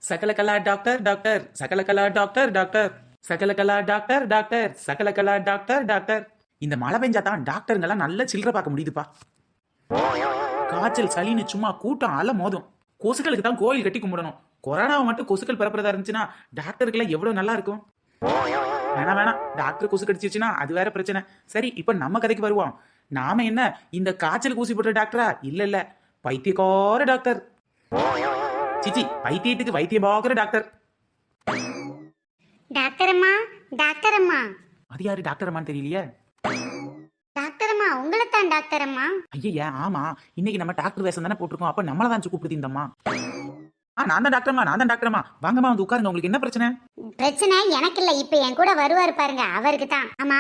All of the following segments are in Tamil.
சகலகலா டாக்டர் டாக்டர் சகலகலா டாக்டர் டாக்டர் சகலகலா டாக்டர் டாக்டர் சகலகலா டாக்டர் டாக்டர். இந்த மழை பெஞ்சா தான் டாக்டருங்கெல்லாம் நல்ல சில்லற பார்க்க முடியுதுப்பா. காய்ச்சல் சளின்னு சும்மா கூட்டம் அல மோதும். கொசுக்களுக்கு தான் கோயில் கட்டி கும்பிடணும். கொரோனாவை மட்டும் கொசுக்கள் பரப்புறதா இருந்துச்சுன்னா டாக்டருக்கெல்லாம் எவ்வளவு நல்லா இருக்கும். வேணாம் வேணாம், டாக்டர் கொசு கடிச்சிச்சுன்னா அது வேற பிரச்சனை. சரி, இப்ப நம்ம கதைக்கு வருவோம். நாம என்ன இந்த காய்ச்சல் ஊசி போட்ட டாக்டரா? இல்ல இல்ல, பைத்தியக்கார டாக்டர். சிச்சி, பைத்தியத்துக்கு வைத்தியம் பார்க்குற டாக்டர். டாக்டர் அம்மா, டாக்டர் அம்மா. அது யாரு டாக்டர் அம்மான்னு தெரியலையே. டாக்டர் அம்மா, உங்களை தான் டாக்டர் அம்மா. ஐயா ஆமா, இன்னைக்கு நம்ம டாக்டர் வேஷம் தானே போட்டிருக்கோம். அப்ப நம்மள தான் கூப்பிடுது இந்த அம்மா. நான் தான் டாக்டர்மா, நான் தான் டாக்டர்மா. வாங்கம்மா வந்து உட்காருங்க. உங்களுக்கு என்ன பிரச்சனை? பிரச்சனை எனக்கு இல்ல, இப்ப என் கூட வருவாரு பாருங்க, அவருக்கு தான். ஆமா,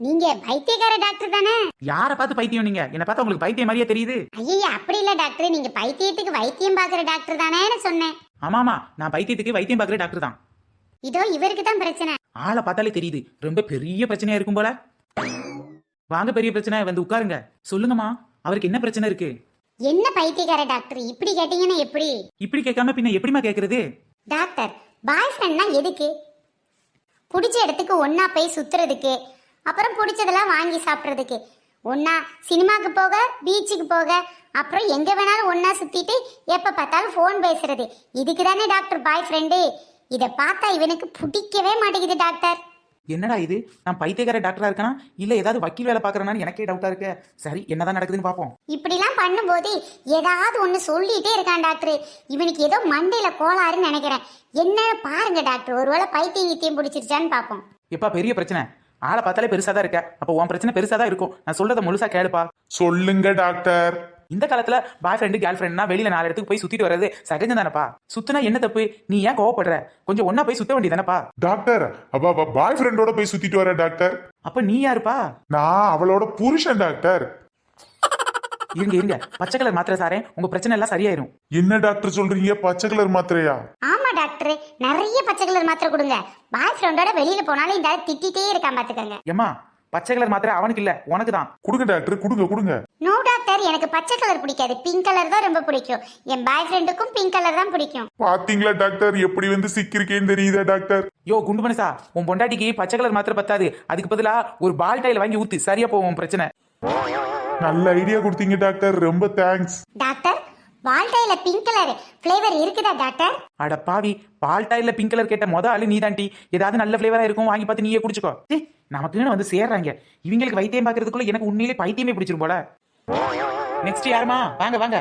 நீங்க பைத்தியக்கார டாக்டர் தானே? யாரை பார்த்து பைத்தியம்? நீங்க என்ன பார்த்தா உங்களுக்கு பைத்தியம் மாதிரியே தெரியுது. ஐயா அப்படி இல்ல டாக்டர், நீங்க பைத்தியத்துக்கு வைத்தியம் பாக்குற டாக்டர் தானேன்னு சொன்னேன். ஆமாமா, நான் பைத்தியத்துக்கு வைத்தியம் பார்க்குற டாக்டர் தான். இதோ இவருக்கு தான் பிரச்சனை. ஆளை பார்த்தாலே தெரியுது ரொம்ப பெரிய பிரச்சனையா இருக்கும் போல. வாங்க, பெரிய பிரச்சனை, வந்து உட்காருங்க. சொல்லுங்கம்மா, அவருக்கு என்ன பிரச்சனை இருக்கு? என்ன பைத்தியக்கார டாக்டர் இப்படி கேட்டீங்கன்னா எப்படி? இப்படி கேட்காம பின்ன எப்படிமா கேக்குறது? டாக்டர், பாய் ஃப்ரெண்ட்னா எதுக்கு? பிடிச்ச இடத்துக்கு ஒன்னா போய் சுத்துறதுக்கு, அப்புறம் பிடிச்சதெல்லாம் வாங்கி சாப்பிட்றதுக்கு, ஒன்னா சினிமாக்கு போக, பீச்சுக்கு போக, அப்புறம் எங்க வேணாலும் ஒன்னா சுத்திட்டு எப்ப பார்த்தாலும் ஃபோன் பேசுறது, இதுக்கு தானே டாக்டர் பாய் ஃப்ரெண்டு. இதை பார்த்தா இவனுக்கு பிடிக்கவே மாட்டேங்குது டாக்டர். என்னடா இது, நான் பைத்தியக்கார டாக்டரா இருக்கனா இல்ல ஏதாவது வக்கீல் வேலை பாக்குறேன்னு எனக்கே டவுட்டா இருக்கு. சரி, என்னதான் நடக்குதுன்னு பாப்போம். இப்படிலாம் பண்ணும்போது ஏதாவது ஒண்ணு சொல்லிட்டே இருக்கான் டாக்டர். இவனுக்கு ஏதோ மண்டையில கோளாறுன்னு நினைக்கிறேன். என்ன பாருங்க டாக்டர், ஒருவேளை பைத்தியம் கீத்தியம் பிடிச்சிருச்சான்னு பாப்போம். எப்பா பெரிய பிரச்சனை? ஆளை பார்த்தாலே பெருசா தான் இருக்க. அப்போ உன் பிரச்சனை பெருசா தான் இருக்கும். நான் சொல்றத முழுசா கேளுப்பா. சொல்லுங்க டாக்டர். இந்த காலத்துல பாய் ஃப்ரெண்டு கேர்ள் ஃப்ரெண்ட்னா வெளியில 4 இடத்துக்கு போய் சுத்திட்டு வர்றது சகஜம் தானப்பா. சுத்தினா என்ன தப்பு? நீ ஏன் கோவப்படுற? கொஞ்சம் ஒன்னா போய் சுத்த வேண்டியதானப்பா. டாக்டர், அப்பா பாய் ஃப்ரெண்டோட போய் சுத்திட்டு வர டாக்டர். அப்ப நீ யாருப்பா? நான் அவளோட புருஷன் டாக்டர். இருங்க இருங்க, பச்சை கலர் மாத்திரை சாரேன், உங்க பிரச்சனை எல்லாம் சரியாயிரும். என்ன டாக்டர் சொல்றீங்க? பச்சை கலர் மாத்திரையா? ஆமா டாக்டர், நிறைய பச்சை கலர் மாத்திரை கொடுங்க. பாய் ஃப்ரெண்டோட வெளியில போனாலும் இந்த திட்டிட்டே இருக்கான் பாத்துக்கங்க. ஏமா, பச்சை கலர் மாத்திரை அவனுக்கு இல்ல, உனக்கு தான். கொடுங்க டாக்டர், கொடுங்க கொடுங்க. நோ டாக்டர், எனக்கு பச்சை கலர் பிடிக்காது, பிங்க் கலர் தான் ரொம்ப பிடிக்கும். என் பாய் ஃப்ரெண்டுக்கும் பிங்க் கலர் தான் பிடிக்கும். பாத்தீங்களா டாக்டர், எப்படி வந்து சிக்கிருக்கேன்னு தெரியுதா டாக்டர்? யோ குண்டு மனசா, உன் பொண்டாட்டிக்கு பச்சை கலர் மாத்திரை பத்தாது. அதுக்கு பதிலா ஒரு பால் டைல வாங்கி ஊத்து, சரியா போவோம் பிரச்சனை. நல்ல ஐடியா கொடுத்தீங்க டாக்டர், ரொம்ப தேங்க்ஸ். டாக்டர், வால்டைல பிங்க் கலர் ஃப்ளேவர் இருக்குதா டாக்டர்? அட பாவி, பால் டைல பிங்க் கலர் கேட்ட ஆளு நீ தாண்டி. ஏதாவது நல்ல ஃபிளேவரா இருக்கும், வாங்கி பார்த்து நீயே குடிச்சுக்கோ. நமக்குன்னு வந்து சேர்றாங்க. இவங்களுக்கு வைத்தியம் பார்க்கறதுக்குள்ள எனக்கு உண்மையிலே பைத்தியமே பிடிச்சிரும் போல. நெக்ஸ்ட் யாருமா? வாங்க வாங்க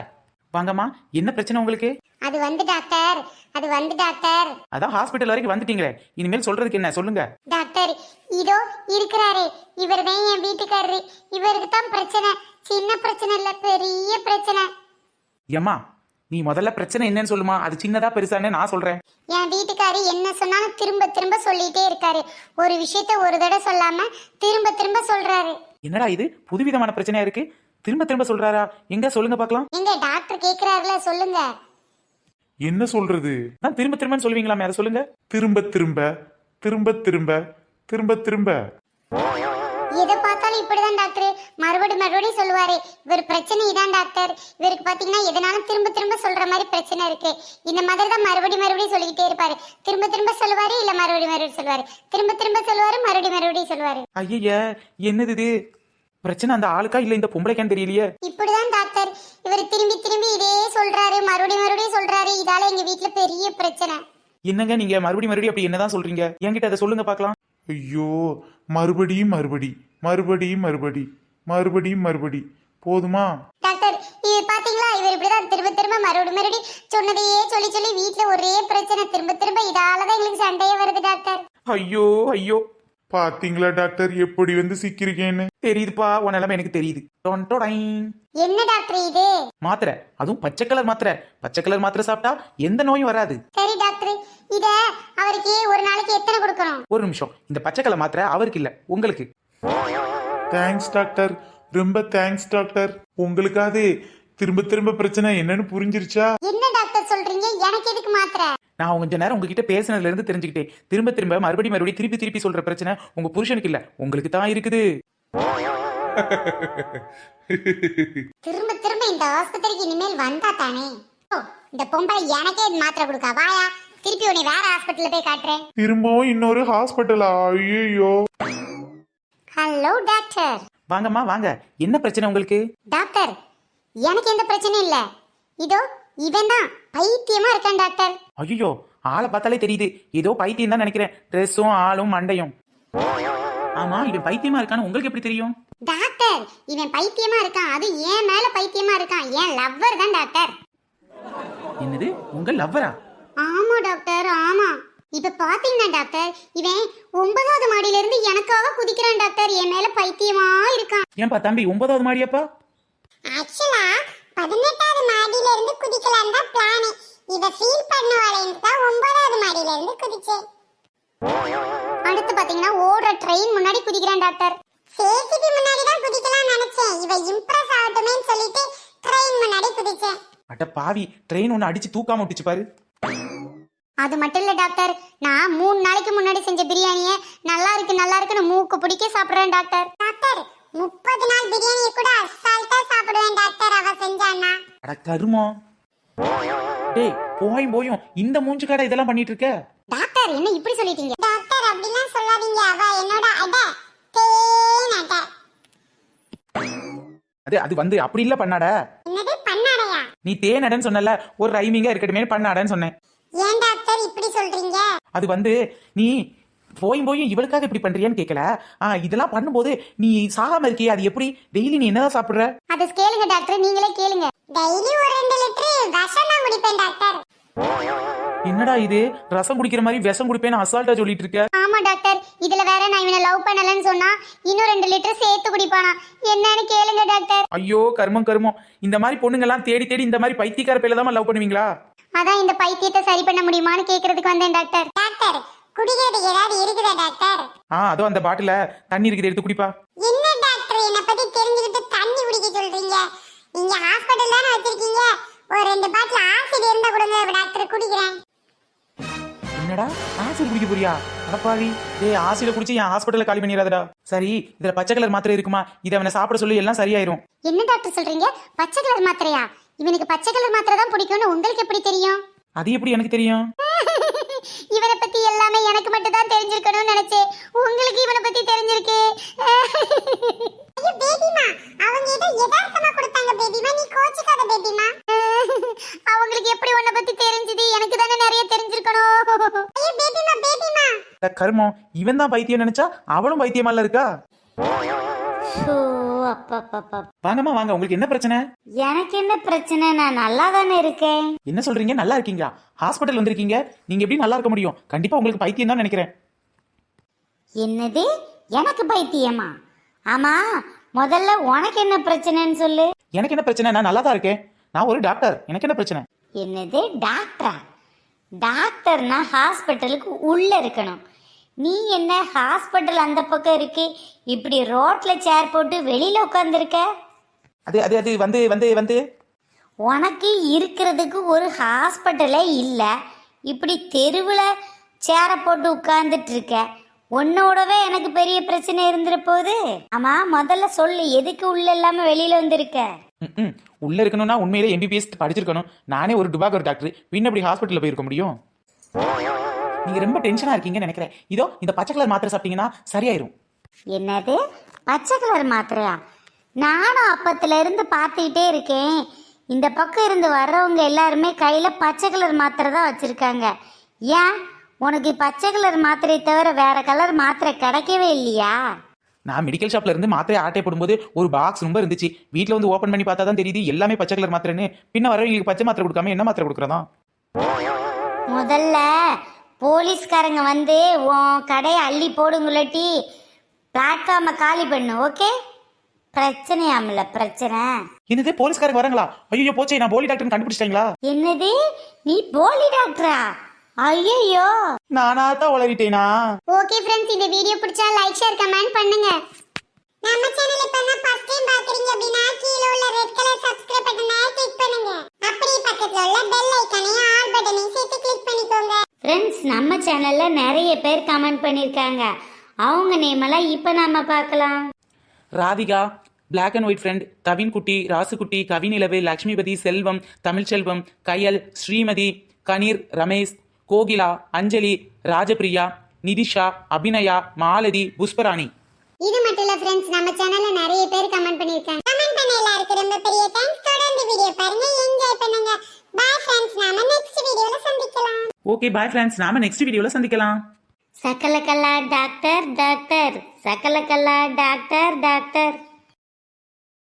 வாங்கம்மா, என்ன பிரச்சனை உங்களுக்கு? அது வந்து டாக்டர், அதான் ஹாஸ்பிட்டல் வரைக்கும் வந்துட்டீங்களே, இனிமேல் சொல்றதுக்கு என்ன சொல்லுங்க. டாக்டர் இதோ இருக்கிறாரே, இவர் தான் என் வீட்டுக்காரரு. இவருக்கு தான் பிரச்சனை. சின்ன பிரச்சனை இல்ல, பெரிய பிரச்சனை. ஏம்மா, நீ முதல்ல பிரச்சனை என்னன்னு சொல்லுமா, அது சின்னதா பெருசான்னு நான் சொல்றேன். என் வீட்டுக்காரு என்ன சொன்னாலும் திரும்ப திரும்ப சொல்லிட்டே இருக்காரு. ஒரு விஷயத்த ஒரு தடவை சொல்லாம திரும்ப திரும்ப சொல்றாரு. என்னடா இது, புதுவிதமான பிரச்சனையா இருக்கு. திரும்ப திரும்ப சொல்றாரா? எங்க சொல்லுங்க பாக்கலாம். எங்க டாக்டர் கேக்குறாருல, சொல்லுங்க. என்ன சொல்றது? நான் திரும்ப திரும்ப சொல்லுவீங்களாமே, அதை சொல்லுங்க. திரும்ப திரும்ப திரும்ப திரும்ப திரும்ப திரும்ப. எதை பார்த்தாலும் இப்படிதான் டாக்டர், மறுபடியும் சொல்லுவாரு. இவர் பிரச்சனை இதான் டாக்டர். இவருக்கு பாத்தீங்கன்னா எதனாலும் திரும்ப திரும்ப சொல்ற மாதிரி பிரச்சனை இருக்கு. இந்த மாதிரி தான் மறுபடியும் சொல்லிக்கிட்டே இருப்பாரு. திரும்ப திரும்ப சொல்லுவாரு, இல்ல மறுபடியும் சொல்லுவாரு. திரும்ப திரும்ப சொல்லுவாரு, மறுபடியும் சொல்லுவாரு. ஐயா, என்னது இது? பிரச்சனை அந்த ஆளுக்கா இல்ல இந்த பொம்பளைக்கான்னு தெரியலையே. இப்படிதான் டாக்டர், இவர் திரும்பி திரும்பி இதே சொல்றாரு, மறுபடியும் சொல்றாரு. இதால எங்க வீட்டுல பெரிய பிரச்சனை. என்னங்க நீங்க மறுபடியும் அப்படி என்னதான் சொல்றீங்க? என்கிட்ட அதை சொல்லுங்க பாக்கலாம். ஐயோ, மறுபடியும் மறுபடி போதுமா டாக்டர்? இது பாத்தீங்களா, இவர் இப்படிதான் திரும்ப திரும்ப மறுபடியும் சொன்னதையே சொல்லி வீட்டுல ஒரே பிரச்சனை. திரும்ப திரும்ப இதாலதான் எங்களுக்கு சண்டையே வருது டாக்டர். ஐயோ ஐயோ, பாத்தீங்களா டாக்டர், எப்படி வந்து சிக்கிருக்கேன்னு? தெரியுதுப்பா, உன் நிலைமை எனக்கு தெரியுது. என்ன டாக்டர் இது? மாத்திரை, அதுவும் பச்சை கலர் மாத்திரை. பச்சை கலர் மாத்திரை சாப்பிட்டா எந்த நோயும் வராது. சரி டாக்டர், இத அவருக்கு ஒரு நாளைக்கு எத்தனை கொடுக்கணும்? ஒரு நிமிஷம், இந்த பச்சை கலர் மாத்திரை அவருக்கு இல்ல, உங்களுக்கு. தேங்க்ஸ் டாக்டர், ரொம்ப தேங்க்ஸ் டாக்டர். உங்களுக்காவது திரும்ப திரும்ப பிரச்சனை என்னன்னு புரிஞ்சிருச்சா? என்ன டாக்டர் சொல்றீங்க? எனக்கு எதுக்கு மாத்திரை? நான் கொஞ்ச நேரம் உங்ககிட்ட பேசினதுல இருந்து தெரிஞ்சுக்கிட்டேன். திரும்ப திரும்ப மறுபடியும் திருப்பி சொல்ற பிரச்சனை உங்க புருஷனுக்கு இல்ல, உங்களுக்கு தான் இருக்குது. திரும்ப திரும்ப இந்த ஆஸ்பத்திரிக்கு இனிமேல் வந்தா தானே இந்த பொம்பளை எனக்கே மாத்திரை கொடுக்கா வாயா, திருப்பி உன்னை வேற ஹாஸ்பிட்டல்ல போய் காட்டுறேன். திரும்பவும் இன்னொரு ஹாஸ்பிட்டலா? ஐயோ. Hello doctor. வாங்கம்மா வாங்க, என்ன பிரச்சனை உங்களுக்கு? டாக்டர், எனக்கு எந்த பிரச்சனையும் இல்ல. இதோ இவன் தான் பைத்தியமா இருக்கான் டாக்டர். ஐயோ, ஆளை பார்த்தாலே தெரியுது, ஏதோ பைத்தியம் தான் நினைக்கிறேன். ட்ரெஸ்ஸும் ஆளும் மண்டையும். ஆமா, இவன் பைத்தியமா இருக்கான்னு உங்களுக்கு எப்படி தெரியும்? டாக்டர், இவன் பைத்தியமா இருக்கான், அது ஏன் மேல பைத்தியமா இருக்கான். ஏன் லவ்வர் தான் டாக்டர். என்னது, உங்க லவ்வரா? ஆமா டாக்டர், ஆமா. இப்ப பாத்தீங்கன்னா டாக்டர், இவன் 9வது மாடியில இருந்து எனக்காக குதிக்கிறான் டாக்டர். என் மேல பைத்தியமா இருக்கான். ஏன்பா தம்பி, 9வது மாடியாப்பா? ஆக்சுவலா 18வது மாடியில இருந்து குதிக்கலாம் தான் பிளான். இத ஃபீல் பண்ணவாலேன்னு தான் 9வது மாடியில இருந்து குதிச்சேன். அடுத்து பாத்தீங்கன்னா ஓடுற ட்ரெயின் முன்னாடி குதிக்கிறான் டாக்டர். சேஃப்டிக்கு முன்னாடி தான் குதிக்கலாம் நினைச்சேன். இவ இம்ப்ரஸ் ஆகட்டுமேன்னு சொல்லிட்டு ட்ரெயின் முன்னாடி குதிச்சேன். அட பாவி, ட்ரெயின் ஒன்னு அடிச்சு தூக்காம விட்டுச்சு பாரு. அது மட்டும் இல்ல டாக்டர், நான் 3 நாளைக்கு முன்னாடி செஞ்ச பிரியாணியை நல்லா இருக்குன்னு மூக்கு பிடிக்க சாப்பிடுறேன் டாக்டர். டாக்டர், 30 நாள் பிரியாணியை கூட அசால்ட்டா சாப்பிடுவேன் டாக்டர் அவ செஞ்சானா. அட கருமோ. டேய், போயும் இந்த மூஞ்சு கடை இதெல்லாம் பண்ணிட்டு இருக்க? டாக்டர், என்ன இப்படி சொல்லிட்டீங்க? டாக்டர், அப்படிலாம் சொல்லாதீங்க. அவ என்னோட தேனட. அது வந்து அப்படி இல்ல பண்ணாட. என்னது பண்ணாடையா? நீ தேனடன்னு சொன்னல, ஒரு ரைமிங்கா இருக்கட்டுமே பண்ணாடன்னு சொன்னேன். ஏன் டாக்டர் இப்படி சொல்றீங்க? அது வந்து நீ போயும் இவளுக்காக இப்படி பண்றியான்னு கேட்கல. இதெல்லாம் பண்ணும்போது நீ சாகாம இருக்கியே, அது எப்படி? டெய்லி நீ என்னதான் சாப்பிடுற? அது கேளுங்க டாக்டர், நீங்களே கேளுங்க. டெய்லி ஒரு 2 லிட்டர் விஷம் தான் குடிப்பேன் டாக்டர். என்னடா இது, ரசம் குடிக்கிற மாதிரி விஷம் குடிப்பேன்னு அசால்ட்டா சொல்லிட்டு இருக்க? ஆமா டாக்டர், இதுல வேற நான் இவனை லவ் பண்ணலன்னு சொன்னா இன்னும் 2 லிட்டர் சேர்த்து குடிப்பானா. என்னன்னு கேளுங்க டாக்டர். ஐயோ கர்மம், இந்த மாதிரி பொண்ணுங்கெல்லாம் தேடி இந்த மாதிரி பைத்தியக்கார பேர்ல தான் லவ் பண்ணுவீங்களா? அதான் இந்த பைத்தியத்தை சரி பண்ண முடியுமான்னு கேக்குறதுக்கு வந்தேன் டாக்டர். டாக்டர், குடிக்கிறதுக்கு ஏதாவது இருக்குதா டாக்டர்? அதோ அந்த பாட்டில தண்ணி இருக்குது, எடுத்து குடிப்பா. என்ன டாக்டர், என்ன பத்தி தெரிஞ்சுக்கிட்டு தண்ணி குடிக்க சொல்றீங்க? நீங்க ஹாஸ்பிடல்ல தான வச்சிருக்கீங்க. ஒரு 2 பாட்டில் ஆசிட் இருந்தா கொடுங்க டாக்டர், குடிக்கிறேன். என்னடா ஆசிட் குடிக்க போறியா? அடப்பாவி, ஆசிட குடிச்சு என் ஹாஸ்பிட்டல்ல காலி பண்ணிடாதடா. சரி, இதுல பச்சை கலர் மாத்திரை இருக்குமா? இதை அவனை சாப்பிட சொல்லி எல்லாம் சரியாயிரும். என்ன டாக்டர் சொல்றீங்க? பச்சை கலர் மாத்திரையா? இவனுக்கு பச்சை கலர் மாத்திரை தான் பிடிக்கும்னு உங்களுக்கு எப்படி தெரியும்? அது எப்படி எனக்கு தெரியும்? இவனை பத்தி எல்லாமே எனக்கு மட்டும் தான் தெரிஞ்சிருக்கணும்னு நினைச்சேன். உங்களுக்கு இவனை பத்தி தெரிஞ்சிருக்கு. ஐயோ பேபிமா, அவங்க ஏதோ யதார்த்தமா கொடுத்தாங்க பேபிமா, நீ கோச்சிக்காத பேபிமா. அவங்களுக்கு எப்படி உன்னை பத்தி தெரிஞ்சது? எனக்கு தானே நிறைய தெரிஞ்சிருக்கணும். ஐயோ பேபிமா. கர்மம், இவன் தான் பைத்தியம் நினைச்சா அவளும் பைத்தியமால இருக்கா? வாங்கம்மா வாங்க, உங்களுக்கு என்ன பிரச்சனை? எனக்கு என்ன பிரச்சனை? நான் நல்லா தானே இருக்கேன். என்ன சொல்றீங்க? நல்லா இருக்கீங்களா? ஹாஸ்பிட்டல் வந்திருக்கீங்க, நீங்க எப்படி நல்லா இருக்க முடியும்? கண்டிப்பா உங்களுக்கு பைத்தியம் தான் நினைக்கிறேன். என்னது, எனக்கு பைத்தியமா? ஆமா, முதல்ல உனக்கு என்ன பிரச்சனைன்னு சொல்லு. எனக்கு என்ன பிரச்சனை? நான் நல்லா தான் இருக்கேன். நான் ஒரு டாக்டர், எனக்கு என்ன பிரச்சனை? என்னது டாக்டரா? டாக்டர்னா ஹாஸ்பிட்டலுக்கு உள்ள இருக்கணும். நீ என்ன ஹாஸ்பிட்டல் அந்த பக்கம் இருக்கு, இப்படி ரோட்ல சேர் போட்டு வெளியில உட்கார்ந்துருக்க? அது வந்து உனக்கு இருக்கிறதுக்கு ஒரு ஹாஸ்பிட்டலே இல்ல, இப்படி தெருவுல சேரை போட்டு உட்கார்ந்துட்டு இருக்க. உன்னோடவே எனக்கு பெரிய பிரச்சனை இருந்துற போது. ஆமா, முதல்ல சொல்லு, எதுக்கு உள்ள இல்லாம வெளியில வந்திருக்க? உள்ள இருக்கணும்னா உண்மையிலே MBBS படிச்சிருக்கணும். நானே ஒரு டுபாகர் டாக்டர், பின்ன அப்படி ஹாஸ்பிட்டல்ல போயிருக்க முடியும்? நீங்க ரொம்ப டென்ஷனா இருக்கீங்கன்னு நினைக்கிறேன். இதோ இந்த பச்சை கலர் மாத்திரை சாப்பிட்டீங்கன்னா சரியாயிரும். என்னது பச்சை கலர் மாத்திரையா? நானும் அப்பத்துல இருந்து பார்த்துக்கிட்டே இருக்கேன். இந்த பக்கம் இருந்து வர்றவங்க எல்லாருமே கையில பச்சை கலர் மாத்திரை தான் வச்சிருக்காங்க. ஏன் உனக்கு பச்சை கலர் மாத்திரை தவிர வேற கலர் மாத்திரை கிடைக்கவே இல்லையா? நான் மெடிக்கல் ஷாப்ல இருந்து மாத்திரை ஆட்டை போடும்போது ஒரு பாக்ஸ் ரொம்ப இருந்துச்சு. வீட்டில் வந்து ஓப்பன் பண்ணி பார்த்தா தான் தெரியுது எல்லாமே பச்சை கலர் மாத்திரைன்னு. பின்ன வரவங்களுக்கு பச்சை மாத்திரை கொடுக்காம என்ன மாத்திரை கொடுக்குறதா? முதல்ல போலீஸ்காரங்க வந்து உன் கடையை அள்ளி போடுங்களாட்டி பிளாட்ஃபார்மை காலி பண்ணு. ஓகே? பிரச்சனையாமல பிரச்சனை. என்னது போலீஸ்காரங்க வராங்களா? ஐயோ போச்சே, நான் போலி டாக்டர் கண்டுபிடிச்சிட்டீங்களா? என்னது, நீ போலி டாக்டரா? ஐயோ, நானா தான் உளறிட்டேனா? ஓகே फ्रेंड्स, இந்த வீடியோ பிடிச்சா லைக் ஷேர் கமெண்ட் பண்ணுங்க. நம்ம சேனலை இப்ப ஃபர்ஸ்ட் டைம் பாக்குறீங்க அப்படினா கீழ உள்ள ரெட் கலர் சப்ஸ்கிரைப் பட்டனை கிளிக் பண்ணுங்க. அப்படியே பக்கத்துல உள்ள பெல் ஐகானையும் ஆல் பட்டனையும் சேர்த்து கிளிக் பண்ணிக்கோங்க. फ्रेंड्स, நம்ம சேனல்ல நிறைய பேர் கமெண்ட் பண்ணிருக்காங்க. அவங்க நேம் எல்லாம் இப்ப நாம பார்க்கலாம். Radhika, black and white friend, தவின் குட்டி, ராசுகுட்டி, கவிநிலவு, லக்ஷ்மிபதி, செல்வம், தமிழ்ச்செல்வம், கயல், ஸ்ரீமதி, கணீர், ரமேஷ், கோகிலா, அஞ்சலி, ராஜபிரியா, நிதிஷா, அபிநயா, மாலதி, புஷ்பராணி. இது மட்டும் இல்ல ஃப்ரெண்ட்ஸ், நம்ம சேனல்ல நிறைய பேர் கமெண்ட் பண்ணிருக்காங்க. கமெண்ட் பண்ண எல்லாருக்கும் ரொம்ப பெரிய தேங்க்ஸ். தொடர்ந்து வீடியோ பாருங்க, என்ஜாய் பண்ணுங்க. பை ஃப்ரெண்ட்ஸ், நாம நெக்ஸ்ட் வீடியோல சந்திக்கலாம். ஓகே பாய் ஃப்ரெண்ட்ஸ், நாம நெக்ஸ்ட் வீடியோல சந்திக்கலாம். சகலகலா டாக்டர் டாக்டர், சகலகலா டாக்டர் டாக்டர்.